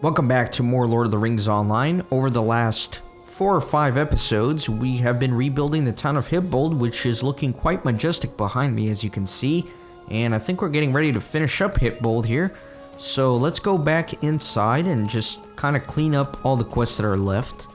Welcome back to more Lord of the Rings Online. Over the last 4 or 5 episodes, we have been rebuilding the town of Hitbold, which is looking quite majestic behind me, as you can see. And I think we're getting ready to finish up Hitbold here. So let's go back inside and just kind of clean up all the quests that are left.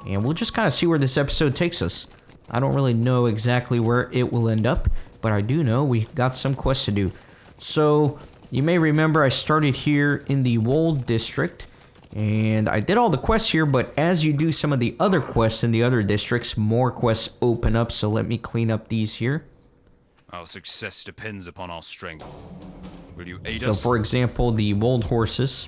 And we'll just kind of see where this episode takes us. I don't really know exactly where it will end up, but I do know we got some quests to do. So you may remember I started here in the Wold district, and I did all the quests here, but as you do some of the other quests in the other districts, more quests open up, so let me clean up these here. Our success depends upon our strength. Will you aid us? So for example, the Wold horses.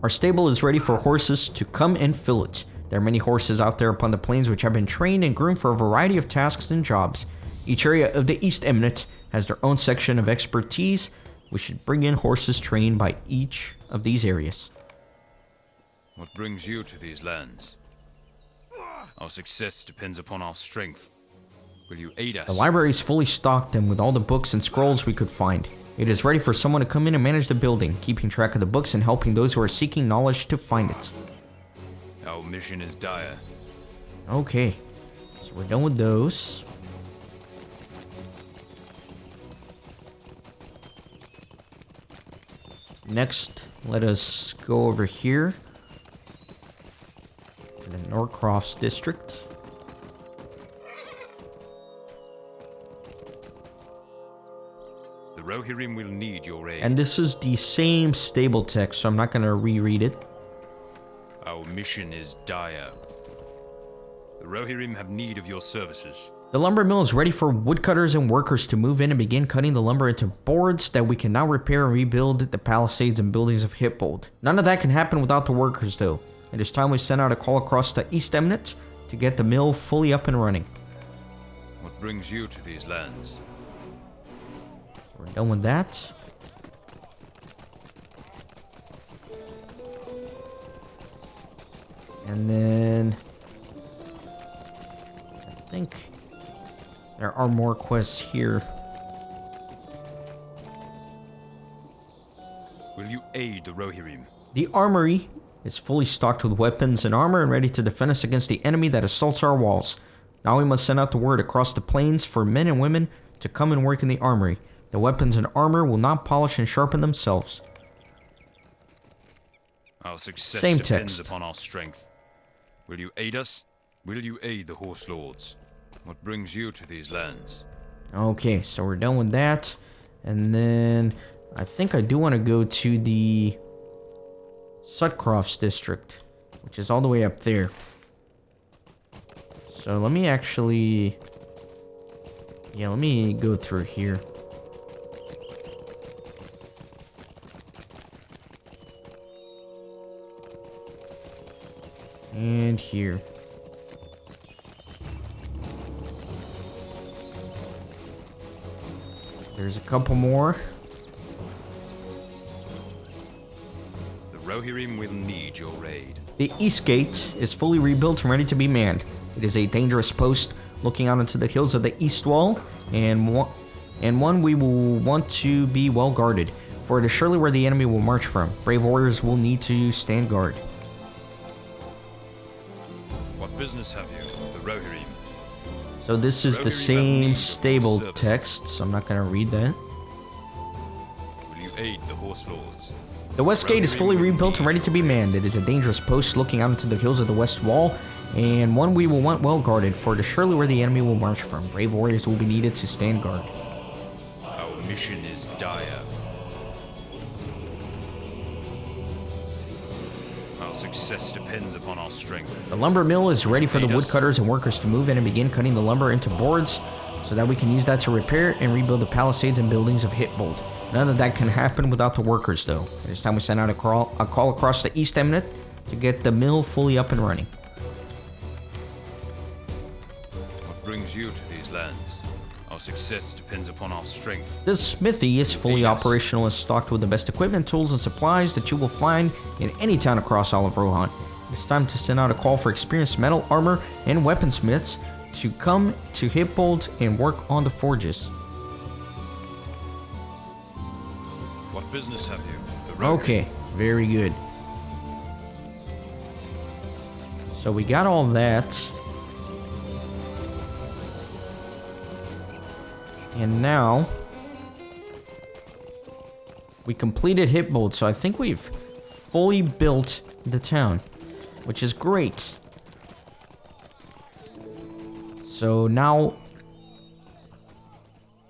Our stable is ready for horses to come and fill it. There are many horses out there upon the plains which have been trained and groomed for a variety of tasks and jobs. Each area of the East Eminent has their own section of expertise. We should bring in horses trained by each of these areas. What brings you to these lands? Our success depends upon our strength. Will you aid us? The library is fully stocked and with all the books and scrolls we could find. It is ready for someone to come in and manage the building, keeping track of the books and helping those who are seeking knowledge to find it. Our mission is dire. Okay, so we're done with those. Next, let us go over here to the Norcrofts district. The Rohirrim will need your aid. And this is the same stable text, so I'm not going to reread it. Our mission is dire. The Rohirrim have need of your services. The lumber mill is ready for woodcutters and workers to move in and begin cutting the lumber into boards that we can now repair and rebuild the palisades and buildings of Hitbold. None of that can happen without the workers, though. It is time we send out a call across the East Eminent to get the mill fully up and running. What brings you to these lands? So we're done with that. And then I think there are more quests here. Will you aid the Rohirrim? The armory is fully stocked with weapons and armor and ready to defend us against the enemy that assaults our walls. Now we must send out the word across the plains for men and women to come and work in the armory. The weapons and armor will not polish and sharpen themselves. Our success Same depends text. upon our strength. Will you aid us? Will you aid the Horse Lords? What brings you to these lands? Okay, so we're done with that. And then I think I do want to go to the Sutcrofts district, which is all the way up there. So let me actually... yeah, let me go through here. And here. There's a couple more. The Rohirrim will need your aid. The East Gate is fully rebuilt and ready to be manned. It is a dangerous post looking out into the hills of the East Wall, and one we will want to be well guarded, for it is surely where the enemy will march from. Brave warriors will need to stand guard. What business have you with the Rohirrim? So this is the same stable text, so I'm not going to read that. Will you aid the Horse Lords? The West Gate is fully rebuilt and ready to be manned. It is a dangerous post looking out into the hills of the West Wall, and one we will want well guarded, for it is surely where the enemy will march from. Brave warriors will be needed to stand guard. Our mission is dire. Our success depends upon our strength. The lumber mill is ready for the woodcutters and workers to move in and begin cutting the lumber into boards so that we can use that to repair and rebuild the palisades and buildings of Hitbold. None of that can happen without the workers, though. It is time we send out a call across the East Eminent to get the mill fully up and running. What brings you to these lands? Our success depends upon our strength. The smithy is fully operational and stocked with the best equipment, tools, and supplies that you will find in any town across all of Rohan. It's time to send out a call for experienced metal, armor, and weaponsmiths to come to Hitbold and work on the forges. What business have you? Okay, very good. So we got all that. And now we completed Hitbold, so I think we've fully built the town, which is great. So now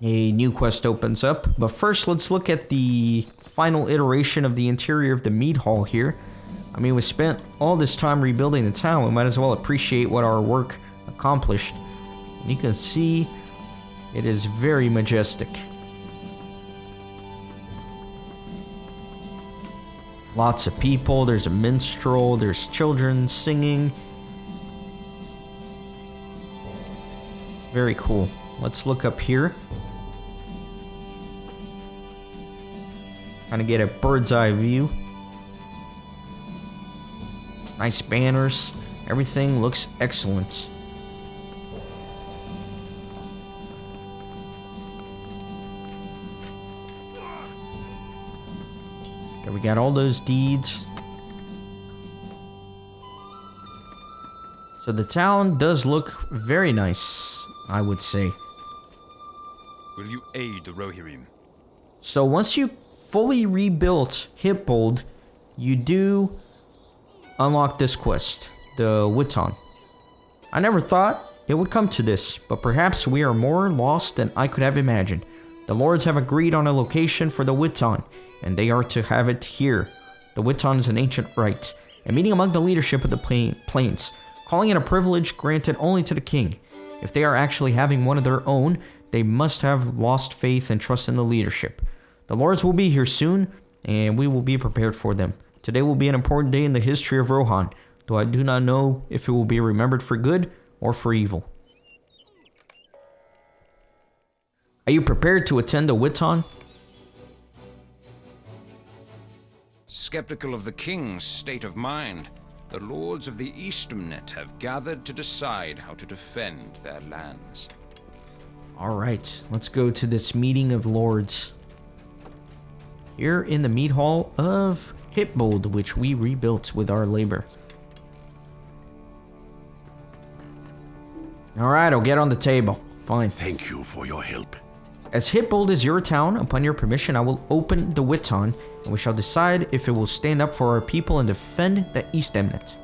a new quest opens up, but first let's look at the final iteration of the interior of the mead hall here. I mean, we spent all this time rebuilding the town, we might as well appreciate what our work accomplished. And you can see it is very majestic. Lots of people, there's a minstrel, there's children singing. Very cool. Let's look up here. Kind of get a bird's eye view. Nice banners. Everything looks excellent. Okay, we got all those deeds. So the town does look very nice, I would say. Will you aid the Rohirrim? So once you fully rebuilt Hitbold, you do unlock this quest, the Witan. I never thought it would come to this, but perhaps we are more lost than I could have imagined. The lords have agreed on a location for the Witan, and they are to have it here. The Witan is an ancient rite, a meeting among the leadership of the plains, calling it a privilege granted only to the king. If they are actually having one of their own, they must have lost faith and trust in the leadership. The lords will be here soon, and we will be prepared for them. Today will be an important day in the history of Rohan, though I do not know if it will be remembered for good or for evil. Are you prepared to attend the Witan? Skeptical of the king's state of mind, the lords of the Eastamnet have gathered to decide how to defend their lands. Alright, let's go to this meeting of lords. Here in the mead hall of Hitbold, which we rebuilt with our labor. Alright, I'll get on the table. Fine. Thank you for your help. As Hitbold is your town, upon your permission, I will open the Witan, and we shall decide if it will stand up for our people and defend the Eastamnet.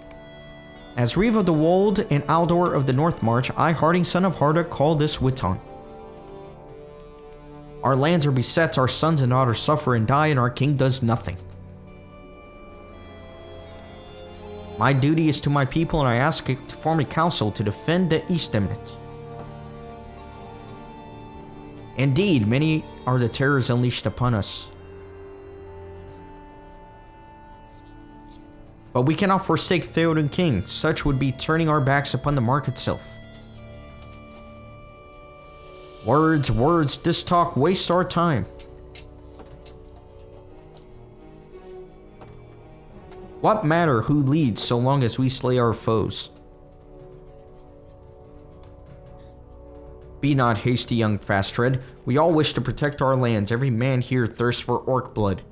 As Reeve of the Wold and Aldor of the North March, I, Harding, son of Harda, call this Witan. Our lands are beset, our sons and daughters suffer and die, and our king does nothing. My duty is to my people, and I ask it to form a council to defend the Eastamnet. Indeed, many are the terrors unleashed upon us. But we cannot forsake Theoden King. Such would be turning our backs upon the mark itself. Words, words, this talk wastes our time. What matter who leads so long as we slay our foes? Be not hasty, young Fastred. We all wish to protect our lands. Every man here thirsts for orc blood.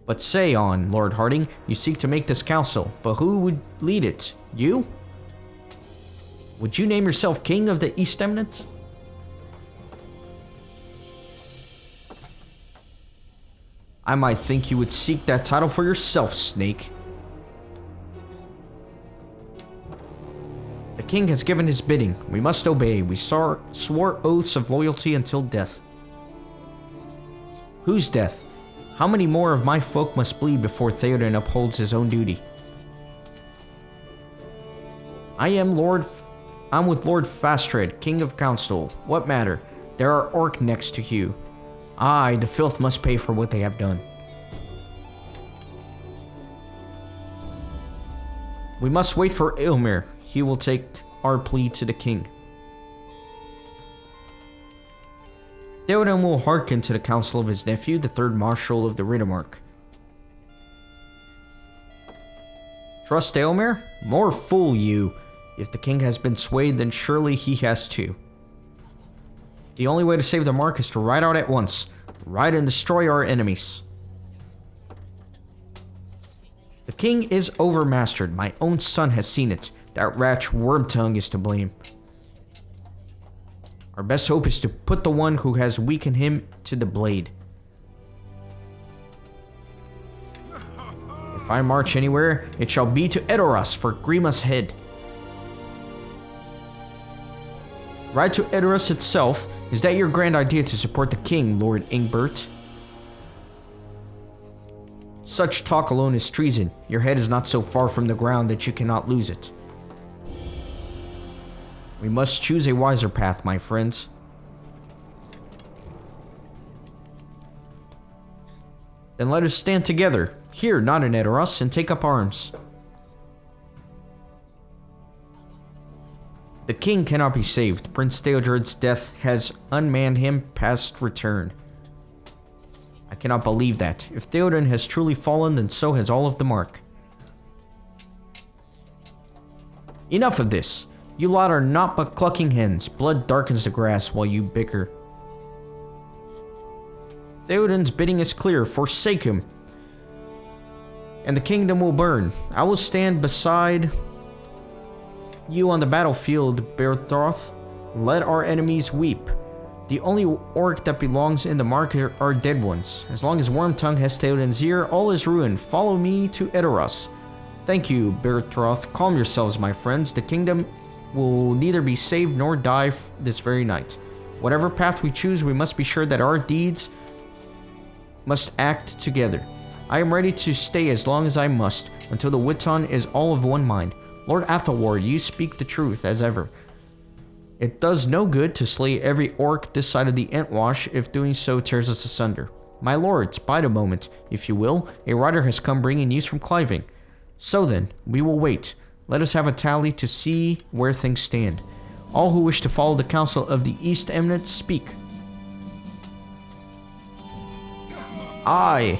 But say on, Lord Harding. You seek to make this council, but who would lead it? You? Would you name yourself king of the Eastamnet? I might think you would seek that title for yourself, Snake. The king has given his bidding. We must obey. We swore oaths of loyalty until death. Whose death? How many more of my folk must bleed before Theoden upholds his own duty? I'm with Lord Fastred, King of Council. What matter? There are orc next to you. Aye, the filth must pay for what they have done. We must wait for Ilmir. He will take our plea to the king. Theoden will hearken to the counsel of his nephew, the third marshal of the Riddermark. Trust Ilmir? More fool you. If the king has been swayed, then surely he has too. The only way to save the mark is to ride out at once. Ride and destroy our enemies. The king is overmastered. My own son has seen it. That wretch Wormtongue is to blame. Our best hope is to put the one who has weakened him to the blade. If I march anywhere, it shall be to Edoras for Grima's head. Ride to Edoras itself. Is that your grand idea to support the king, Lord Ingbert? Such talk alone is treason. Your head is not so far from the ground that you cannot lose it. We must choose a wiser path, my friends. Then let us stand together, here, not in Edoras, and take up arms. The king cannot be saved. Prince Theodred's death has unmanned him past return. I cannot believe that. If Theoden has truly fallen, then so has all of the Mark. Enough of this. You lot are naught but clucking hens. Blood darkens the grass while you bicker. Theoden's bidding is clear. Forsake him, and the kingdom will burn. I will stand beside you on the battlefield, Berthroth. Let our enemies weep. The only orc that belongs in the market are dead ones. As long as Wormtongue has Theoden's ear, all is ruined. Follow me to Edoras. Thank you, Berthroth. Calm yourselves, my friends. The kingdom will neither be saved nor die this very night. Whatever path we choose, we must be sure that our deeds must act together. I am ready to stay as long as I must, until the Witan is all of one mind. Lord Athelward, you speak the truth, as ever. It does no good to slay every orc this side of the Entwash if doing so tears us asunder. My lords, bide a moment, if you will. A rider has come bringing news from Cliving. So then, we will wait. Let us have a tally to see where things stand. All who wish to follow the counsel of the East Eminent, speak. Aye.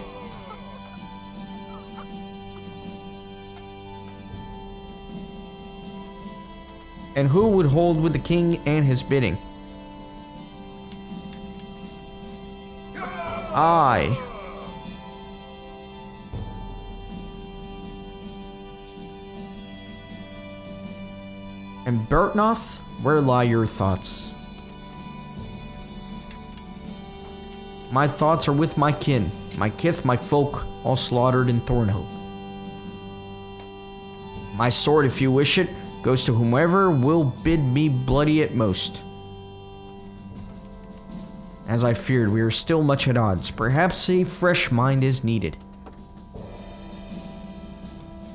And who would hold with the king and his bidding? Aye. And Bertnoth, where lie your thoughts? My thoughts are with my kin, my kith, my folk, all slaughtered in Thornhope. My sword, if you wish it, goes to whomever will bid me bloody it most. As I feared, we are still much at odds. Perhaps a fresh mind is needed.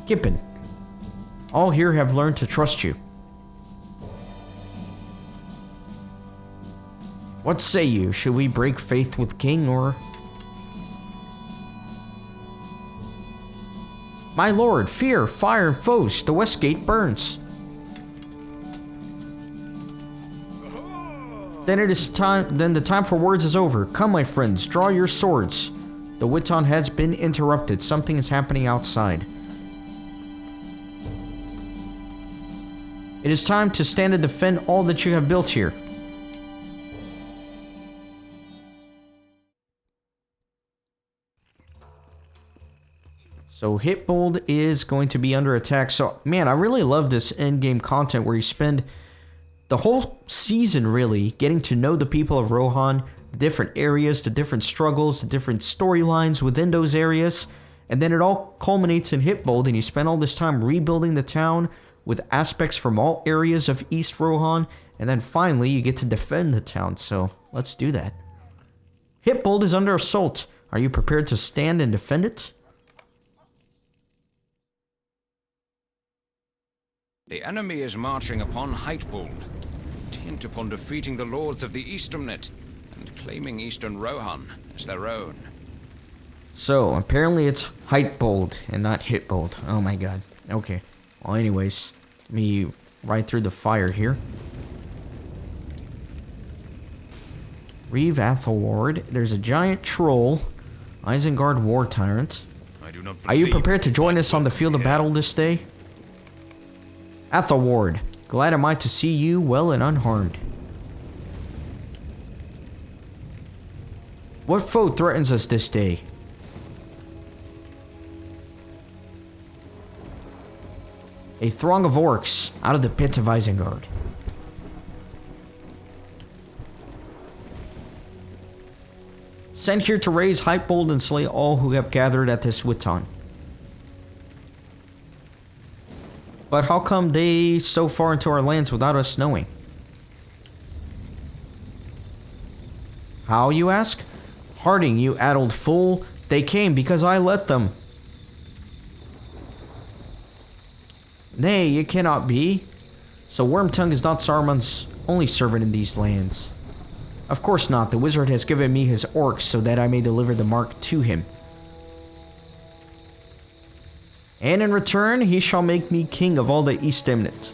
Kippen, all here have learned to trust you. What say you? Should we break faith with King, or... My lord, fear, fire, and foes. The west gate burns. Then it is time. Then the time for words is over. Come, my friends, draw your swords. The Witan has been interrupted. Something is happening outside. It is time to stand and defend all that you have built here. So Hitbold is going to be under attack. So, man, I really love this endgame content where you spend the whole season really getting to know the people of Rohan, the different areas, the different struggles, the different storylines within those areas. And then it all culminates in Hitbold, and you spend all this time rebuilding the town with aspects from all areas of East Rohan. And then finally, you get to defend the town. So, let's do that. Hitbold is under assault. Are you prepared to stand and defend it? The enemy is marching upon Heightbold, intent upon defeating the lords of the Easternet and claiming Eastern Rohan as their own. So, apparently it's Heightbold and not Hitbold. Oh my god. Okay. Well, anyways, let me ride through the fire here. Reeve Athelward. There's a giant troll. Isengard War Tyrant. Are you prepared to join us on the field of battle this day? Athelward, glad am I to see you well and unharmed. What foe threatens us this day? A throng of orcs out of the pits of Isengard. Sent here to raise Hypebold and slay all who have gathered at this Witan. But how come they so far into our lands without us knowing? How, you ask? Harding, you addled fool. They came because I let them. Nay, it cannot be. So Wormtongue is not Saruman's only servant in these lands. Of course not. The wizard has given me his orcs so that I may deliver the mark to him. And in return, he shall make me king of all the East Emnet.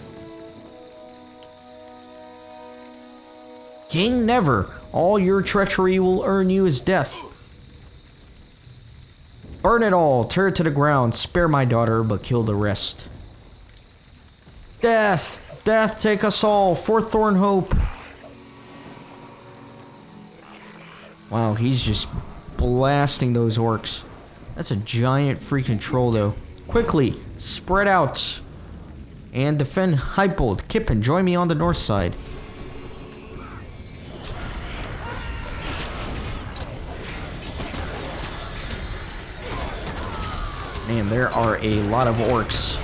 King never. All your treachery will earn you his death. Burn it all, tear it to the ground, spare my daughter, but kill the rest. Death! Death, take us all, for Thornhope! Wow, he's just blasting those orcs. That's a giant freaking troll, though. Quickly, spread out and defend Hypebold. Kippen, join me on the north side. Man, there are a lot of orcs.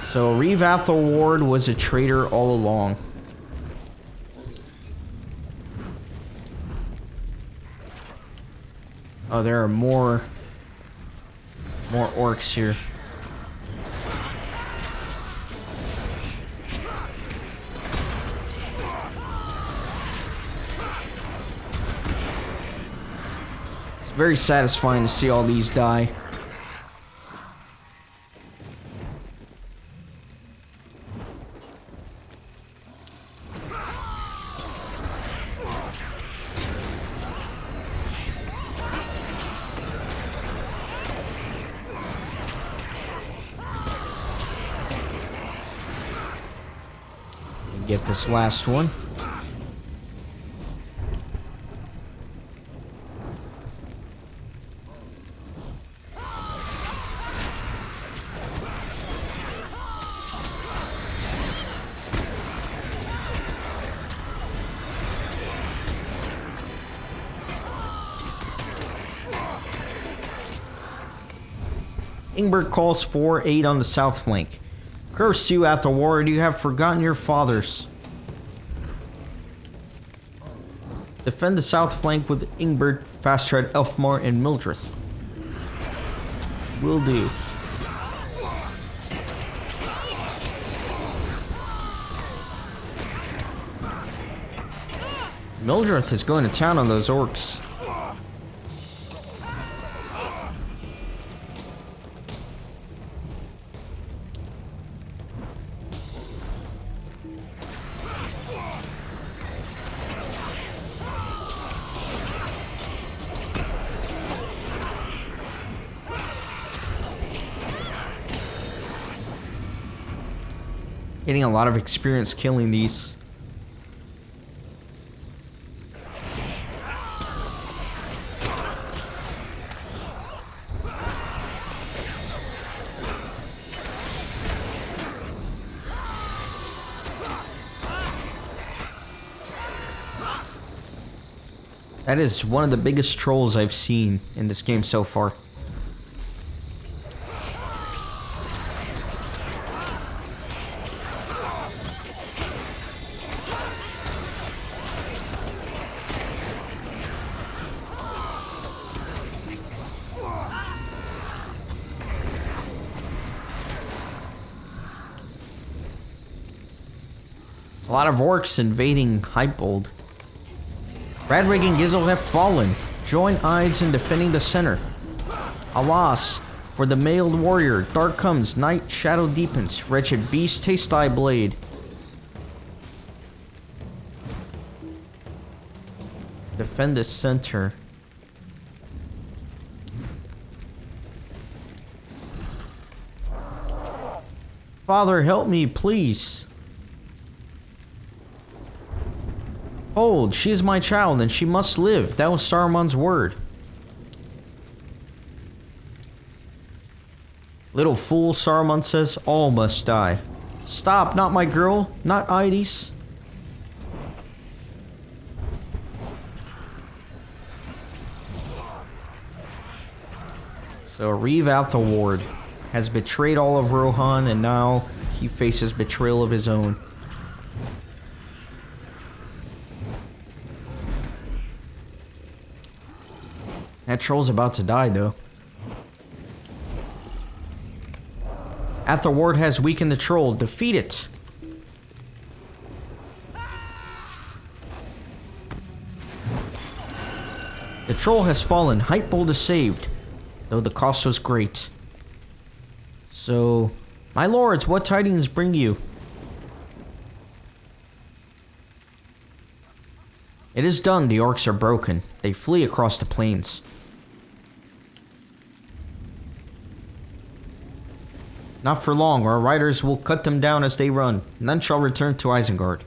So Reeve Athelward was a traitor all along. Oh, there are more orcs here. It's very satisfying to see all these die. Get this last one. Ingbert calls for aid on the south flank. Curse you, Athelward, you have forgotten your fathers. Defend the south flank with Ingbert, Fastrad, Elfmar, and Mildrith. Will do. Mildrith is going to town on those orcs. Getting a lot of experience killing these. That is one of the biggest trolls I've seen in this game so far. There's a lot of orcs invading Hypebold. Radwig and Gizzle have fallen. Join Ides in defending the center. Alas, for the mailed warrior, dark comes, night shadow deepens. Wretched beast, taste thy blade. Defend the center. Father, help me, please. Hold, she is my child, and she must live. That was Saruman's word. Little fool, Saruman says, all must die. Stop, not my girl, not Ides. So Reeve Athelward has betrayed all of Rohan, and now he faces betrayal of his own. That troll's about to die, though. Athelward has weakened the troll. Defeat it. The troll has fallen. Hypebold is saved, though the cost was great. So, my lords, what tidings bring you? It is done. The orcs are broken. They flee across the plains. Not for long. Our riders will cut them down as they run. None shall return to Isengard.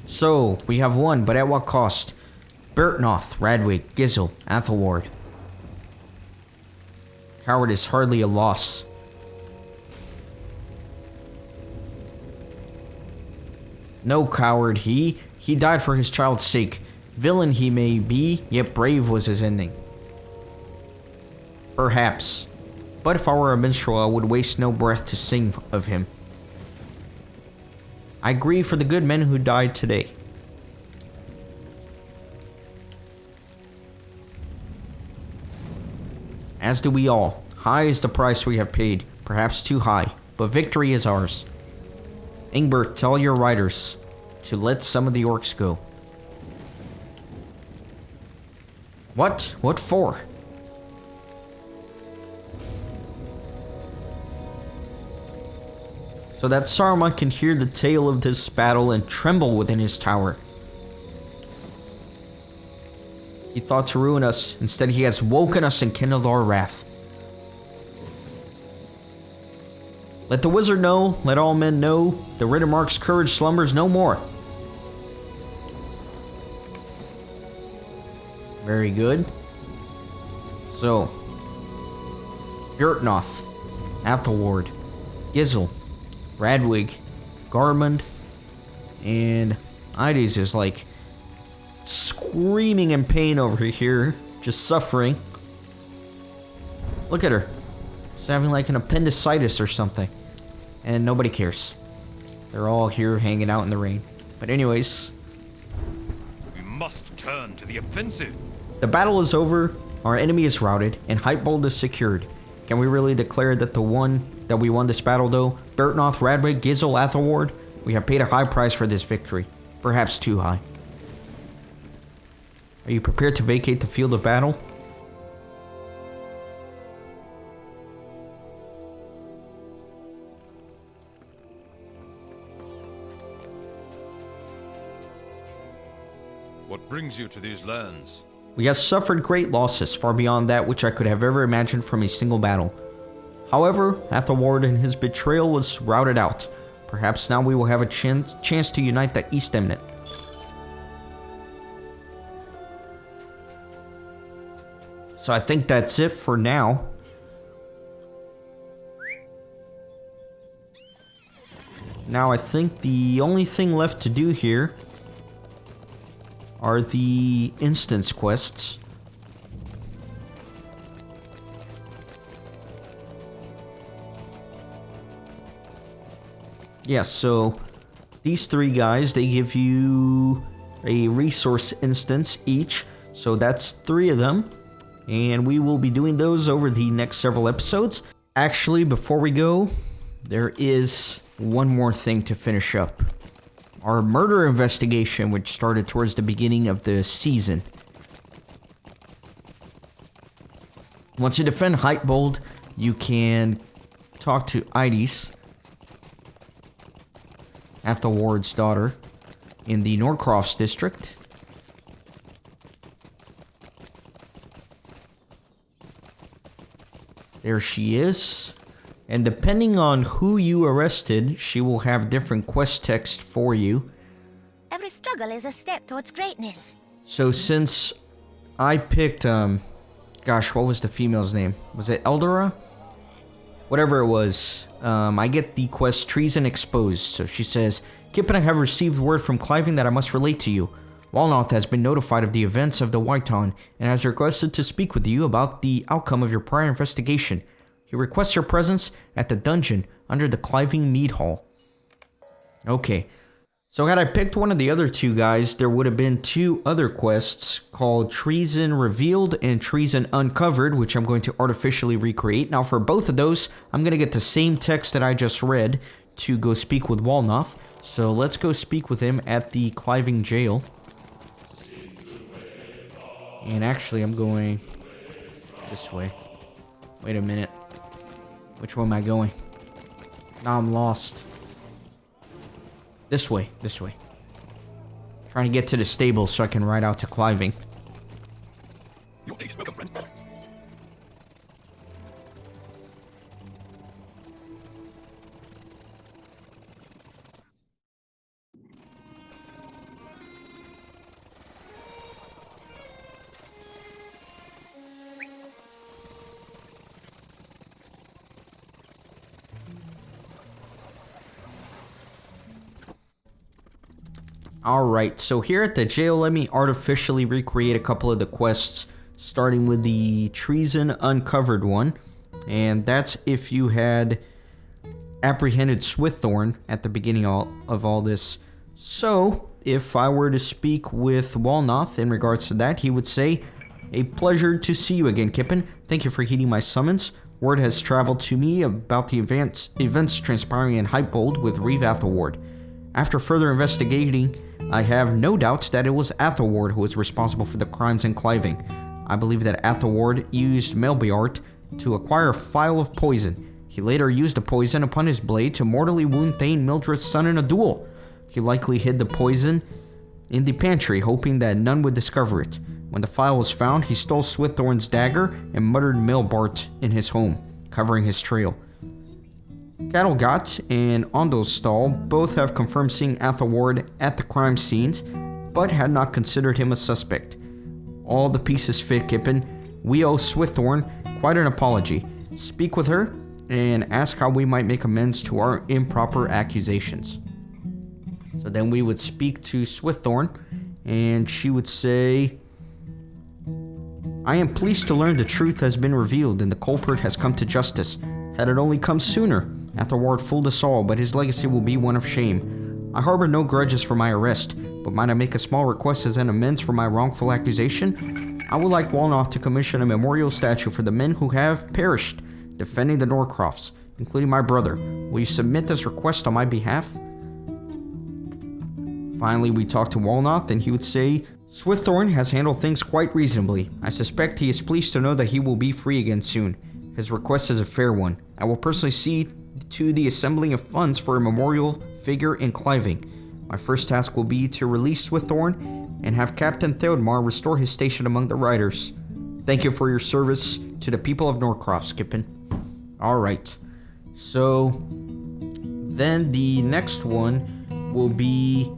So, we have won, but at what cost? Bertnoth, Radwig, Gizel, Athelward. Coward is hardly a loss. No coward he. He died for his child's sake. Villain he may be, yet brave was his ending. Perhaps. But if I were a minstrel, I would waste no breath to sing of him. I grieve for the good men who died today. As do we all. High is the price we have paid, perhaps too high, but victory is ours. Ingbert, tell your riders to let some of the orcs go. What? What for? So that Saruman can hear the tale of this battle and tremble within his tower. He thought to ruin us. Instead, he has woken us and kindled our wrath. Let the wizard know, let all men know, the Riddermark's courage slumbers no more. Very good. So, Bjortnoth, Athelward, Gizel, Radwig, Garmund, and Ides is like screaming in pain over here, just suffering. Look at her. She's having like an appendicitis or something. And nobody cares. They're all here hanging out in the rain. But anyways. We must turn to the offensive. The battle is over, our enemy is routed, and Hypebold is secured. Can we really declare that we won this battle though? Bertnoth, Radwig, Gizel, Athelward? We have paid a high price for this victory. Perhaps too high. Are you prepared to vacate the field of battle? What brings you to these lands? We have suffered great losses, far beyond that which I could have ever imagined from a single battle. However, Athelward and his betrayal was routed out. Perhaps now we will have a chance to unite the East Eminent. So I think that's it for now. Now I think the only thing left to do here are the instance quests. Yeah, so these three guys, they give you a resource instance each. So that's 3 of them. And we will be doing those over the next several episodes. Actually, before we go, there is one more thing to finish up. Our murder investigation, which started towards the beginning of the season. Once you defend Hypebold, you can talk to Ides, Athelward's daughter, in the Norcrofts district. There she is. And depending on who you arrested, she will have different quest text for you. Every struggle is a step towards greatness. So since I picked, gosh, what was the female's name? Was it Eldora? whatever it was, I get the quest Treason Exposed. So she says, Kip and I have received word from Cliving that I must relate to you. Walnoth has been notified of the events of the Witan and has requested to speak with you about the outcome of your prior investigation. He requests your presence at the dungeon under the Cliving Mead Hall. Okay. So had I picked one of the other two guys, there would have been two other quests called Treason Revealed and Treason Uncovered, which I'm going to artificially recreate. Now for both of those, I'm going to get the same text that I just read to go speak with Walnoth. So let's go speak with him at the Cliving Jail. And actually I'm going this way. Wait a minute. Which way am I going? Now I'm lost. This way, this way. Trying to get to the stable so I can ride out to Cliving. Your day is welcome, friend. Alright, so here at the jail, let me artificially recreate a couple of the quests, starting with the Treason Uncovered one. And that's if you had apprehended Swiththorn at the beginning of all this. So, if I were to speak with Walnoth in regards to that, he would say, "A pleasure to see you again, Kippen. Thank you for heeding my summons. Word has traveled to me about the events transpiring in Hypeold with Reeve Athelward. After further investigating, I have no doubts that it was Athelward who was responsible for the crimes in Cliving. I believe that Athelward used Melbiart to acquire a phial of poison. He later used the poison upon his blade to mortally wound Thane Mildred's son in a duel. He likely hid the poison in the pantry, hoping that none would discover it. When the phial was found, he stole Swiththorn's dagger and murdered Melbart in his home, covering his trail. Cattlegot and Ondostal both have confirmed seeing Athelward at the crime scenes, but had not considered him a suspect. All the pieces fit, Kippen. We owe Swiththorn quite an apology. Speak with her and ask how we might make amends to our improper accusations." So then we would speak to Swiththorn, and she would say, "I am pleased to learn the truth has been revealed and the culprit has come to justice. Had it only come sooner. Athelward fooled us all, but his legacy will be one of shame. I harbor no grudges for my arrest, but might I make a small request as an amends for my wrongful accusation? I would like Walnoth to commission a memorial statue for the men who have perished defending the Norcrofts, including my brother. Will you submit this request on my behalf?" Finally, we talked to Walnoth, and he would say, "Swiththorn has handled things quite reasonably. I suspect he is pleased to know that he will be free again soon. His request is a fair one. I will personally see to the assembling of funds for a memorial figure in Cliving. My first task will be to release Swiththorn and have Captain Theodmar restore his station among the riders. Thank you for your service to the people of Norcroft, Skippin." Alright, so then the next one will be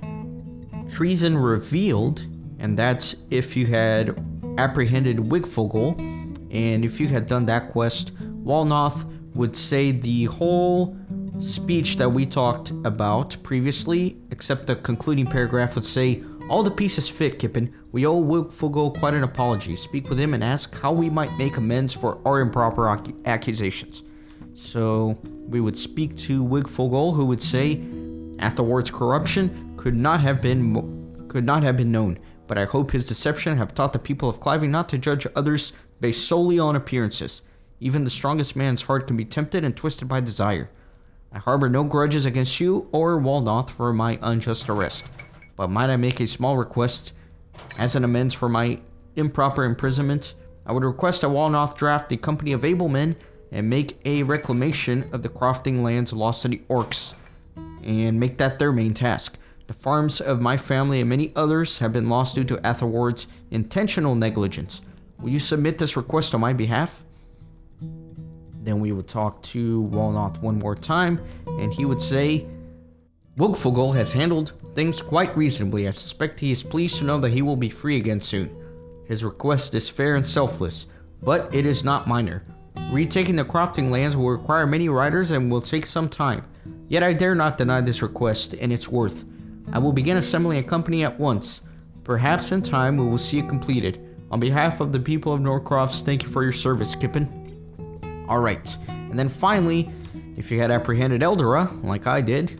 Treason Revealed, and that's if you had apprehended Wigfogel, and if you had done that quest, Walnoth would say the whole speech that we talked about previously, except the concluding paragraph would say, "All the pieces fit, Kippen. We owe Wigfogel quite an apology. Speak with him and ask how we might make amends for our improper accusations." So we would speak to Wigfogel, who would say, "Athelward's corruption could not have been known, but I hope his deception have taught the people of Cliving not to judge others based solely on appearances. Even the strongest man's heart can be tempted and twisted by desire. I harbor no grudges against you or Walnoth for my unjust arrest, but might I make a small request as an amends for my improper imprisonment? I would request that Walnoth draft a company of able men and make a reclamation of the crofting lands lost to the orcs, and make that their main task. The farms of my family and many others have been lost due to Athelward's intentional negligence. Will you submit this request on my behalf?" Then we would talk to Walnoth one more time, and he would say, "Wigfogel has handled things quite reasonably. I suspect he is pleased to know that he will be free again soon. His request is fair and selfless, but it is not minor. Retaking the crafting lands will require many riders and will take some time. Yet I dare not deny this request and its worth. I will begin assembling a company at once. Perhaps in time we will see it completed. On behalf of the people of Norcrofts, thank you for your service, Kippen. Alright, and then finally, if you had apprehended Eldora, like I did,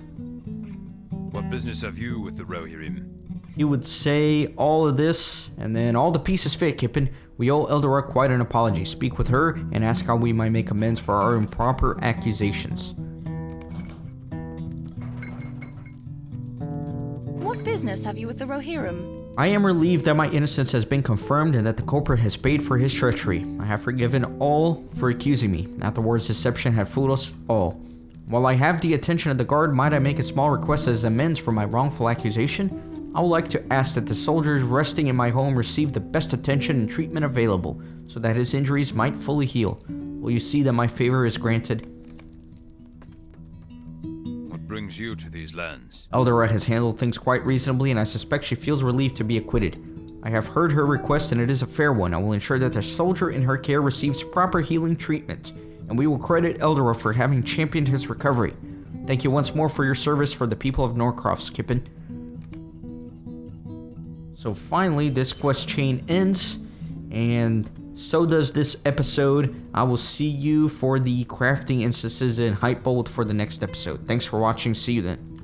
What business have you with the Rohirrim? you would say all of this, and then all the pieces fit, Kippen. We owe Eldora quite an apology. Speak with her and ask how we might make amends for our improper accusations. What business have you with the Rohirrim? I am relieved that my innocence has been confirmed and that the culprit has paid for his treachery. I have forgiven all for accusing me. Afterwards, deception had fooled us all. While I have the attention of the guard, might I make a small request as amends for my wrongful accusation? I would like to ask that the soldiers resting in my home receive the best attention and treatment available, so that his injuries might fully heal. Will you see that my favor is granted? What brings you to these lands? Eldora has handled things quite reasonably, and I suspect she feels relieved to be acquitted. I have heard her request, and it is a fair one. I will ensure that the soldier in her care receives proper healing treatment, and we will credit Eldora for having championed his recovery. Thank you once more for your service for the people of Norcrofts, Kippen. So finally, this quest chain ends, and so does this episode. I will see you for the crafting instances in Hypebold for the next episode. Thanks for watching. See you then.